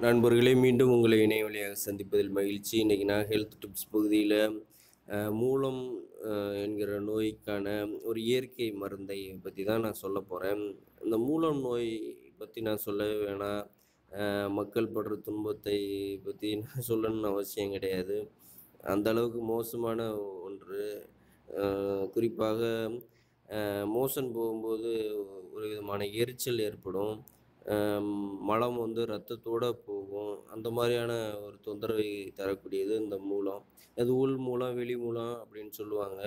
நண்பர்களே, மீண்டும் உங்களை இணைய வழியாக சந்திப்பதில் மகிழ்ச்சி. இன்றைக்கி நான் ஹெல்த் டிப்ஸ் பகுதியில் மூலம் என்கிற நோய்க்கான ஒரு இயற்கை மருந்தை பற்றி தான் நான் சொல்ல போகிறேன். இந்த மூலம் நோய் பற்றி நான் சொல்லவே வேணாம். மக்கள் படுற துன்பத்தை பற்றி நான் சொல்லணும்னு அவசியம் கிடையாது. அந்த அளவுக்கு மோசமான ஒன்று. குறிப்பாக மோஷன் போகும்போது ஒரு விதமான எரிச்சல் ஏற்படும். மலம் வந்து ரத்தத்தோட போகும். அந்த மாதிரியான ஒரு தொந்தரவை தரக்கூடியது இந்த மூலம். அது உள் மூலம், வெளி மூலம் அப்படின்னு சொல்லுவாங்க.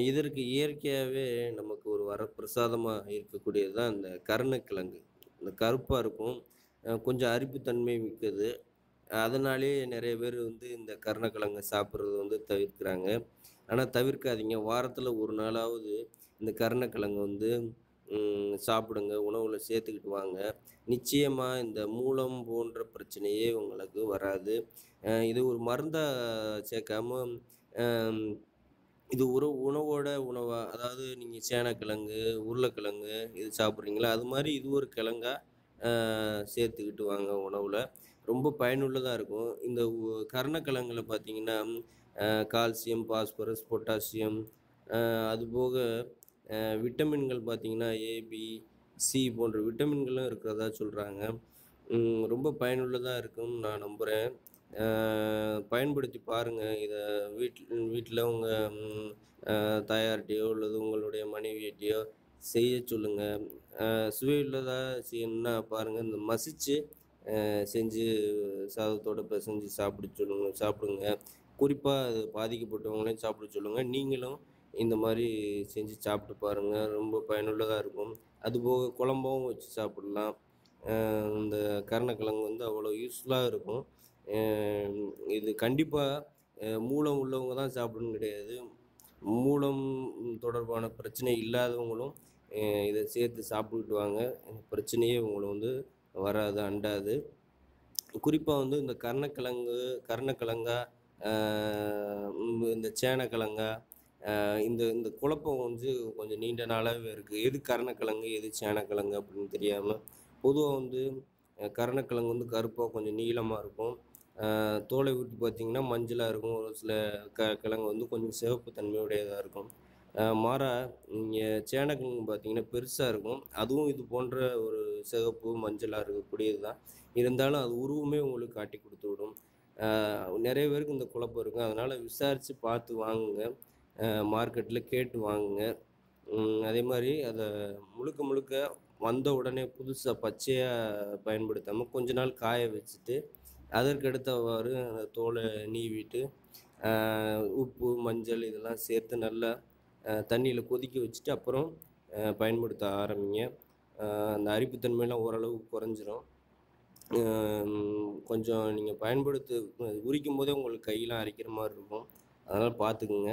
இதற்கு இயற்கையாகவே நமக்கு ஒரு வரப்பிரசாதமா இருக்கக்கூடியது தான் இந்த கருணக்கிழங்கு. இந்த கருப்பா இருக்கும். கொஞ்சம் அரிப்புத்தன்மை மிக்கது. அதனாலேயே நெறைய பேர் வந்து இந்த கருணக்கிழங்க சாப்பிடுறது வந்து தவிர்க்கிறாங்க. ஆனா தவிர்க்காதீங்க. வாரத்தில 1 நாளாவது இந்த கருணக்கிழங்கு வந்து சாப்பிடுங்க. உணவுல சேர்த்துக்கிட்டு வாங்க. நிச்சயமா இந்த மூலம் போன்ற பிரச்சனையே உங்களுக்கு வராது. இது ஒரு மருந்தா சேர்க்காம, அம் இது ஒரு உணவோட உணவா, அதாவது நீங்க சேனக்கிழங்கு, உருளைக்கிழங்கு இது சாப்பிட்றீங்களா? அது மாரி இது ஒரு கிழங்கா சேர்த்துக்கிட்டு வாங்க உணவுல. ரொம்ப பயனுள்ளதா இருக்கும். இந்த கருணக்கிழங்குல பார்த்தீங்கன்னா, கால்சியம், பாஸ்பரஸ், பொட்டாசியம், அதுபோக விட்டமின்கள் பார்த்தீங்கன்னா, ஏ, பி, சி போன்ற விட்டமின்களும் இருக்கிறதா சொல்றாங்க. ரொம்ப பயனுள்ளதா இருக்கும்னு நான் நம்புறேன். பயன்படுத்தி பாருங்க. இத வீட்ல உங்க தாயார்ட்டயோ அல்லது உங்களுடைய மனைவியிட்டயோ செய்யச் சொல்லுங்க. சுவையுள்ளதா செய்யணும்னா பாருங்க, இந்த மசிச்சு செஞ்சு சாதத்தோட பெசஞ்சு சாப்பிடுங்க. குறிப்பா அது பாதிக்கப்பட்டவங்களையும் சாப்பிட சொல்லுங்க. நீங்களும் இந்த மாரி செஞ்சு சாப்பிட்டு பாருங்க. ரொம்ப பயனுள்ளதா இருக்கும். அதுபோக குழம்பாவும் வச்சு சாப்பிடலாம். இந்த கருணக்கிழங்கு வந்து அவ்வளோ யூஸ்ஃபுல்லா இருக்கும். அ இது கண்டிப்பா மூலம் உள்ளவங்க தான் சாப்பிடணும்னு கிடையாது. மூலம் தொடர்பான பிரச்சனை இல்லாதவங்களும் இத சேர்த்து சாப்பிட்டுட்டு வாங்க. பிரச்சனையே உங்கள வந்து வராது, அண்டாது. குறிப்பா வந்து இந்த கருணக்கிழங்கா, அ இந்த சேனக்கிழங்கா, இந்த இந்த குழப்பம் வந்து கொஞ்சம் நீண்ட நாளாவே இருக்கு. எது கருணக்கிழங்கு, எது சேனக்கிழங்கு அப்படின்னு தெரியாம. பொதுவா வந்து கருணக்கிழங்கு வந்து கருப்பா கொஞ்சம் நீளமா இருக்கும். தோலை உரித்து பார்த்தீங்கன்னா மஞ்சளா இருக்கும். ஒரு சில கிழங்கு வந்து கொஞ்சம் சிவப்பு தன்மையுடையதா இருக்கும். மாறா நீங்க சேனக்கிழங்கு பார்த்தீங்கன்னா பெருசா இருக்கும். அதுவும் இது போன்ற ஒரு சிவப்பு, மஞ்சளா இருக்கக்கூடியது தான். இருந்தாலும் அது உருவமே உங்களுக்கு காட்டிக் குடுத்துவிடும். நெறைய பேருக்கு இந்த குழப்பம் இருக்கும். அதனால விசாரிச்சு பார்த்து வாங்குங்க. மார்க்கெட்ல கேட்டு வாங்குங்க. அதேமாரி அத முழுக்க முழுக்க வந்த உடனே புதுசா பச்சையா பயன்படுத்தாம, கொஞ்ச நாள் காய வச்சுட்டு, அதற்கடுத்தவாறு அந்த தோல நீவிட்டு, அ உப்பு, மஞ்சள் இதெல்லாம் சேர்த்து நல்லா தண்ணீல கொதிக்க வச்சுட்டு, அப்புறம் பயன்படுத்த ஆரம்பிங்க. அந்த அரிப்புத்தன்மைலாம் ஓரளவு குறைஞ்சிரும். கொஞ்சம் நீங்க உரிக்கும்போதே உங்களுக்கு கையெல்லாம் அரிக்கிற மாரி இருக்கும். அதனால பார்த்துக்குங்க.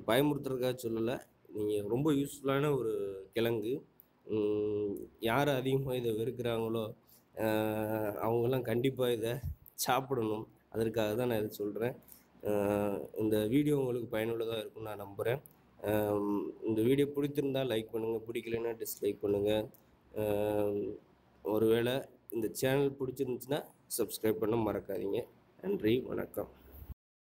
பயமுறுத்துறதுக்காக சொல்லல. நீங்க ரொம்ப யூஸ்ஃபுல்லான ஒரு கிழங்கு. ம் யார் அதிகமா இத வெறுக்கிறாங்களோ, அ அவங்கலாம் கண்டிப்பா இத சாப்பிடணும். அதற்காக தான் நான் இத சொல்றேன். அ இந்த வீடியோ உங்களுக்கு பயனுள்ளதா இருக்கும்னு நான் நம்புறேன். இந்த வீடியோ பிடித்திருந்தா லைக் பண்ணுங்க. பிடிக்கலைன்னா டிஸ்லைக் பண்ணுங்க. அ ஒருவேள இந்த சேனல் பிடிச்சிருந்துச்சுன்னா, சப்ஸ்கிரைப் பண்ண மறக்காதீங்க. நன்றி, வணக்கம்.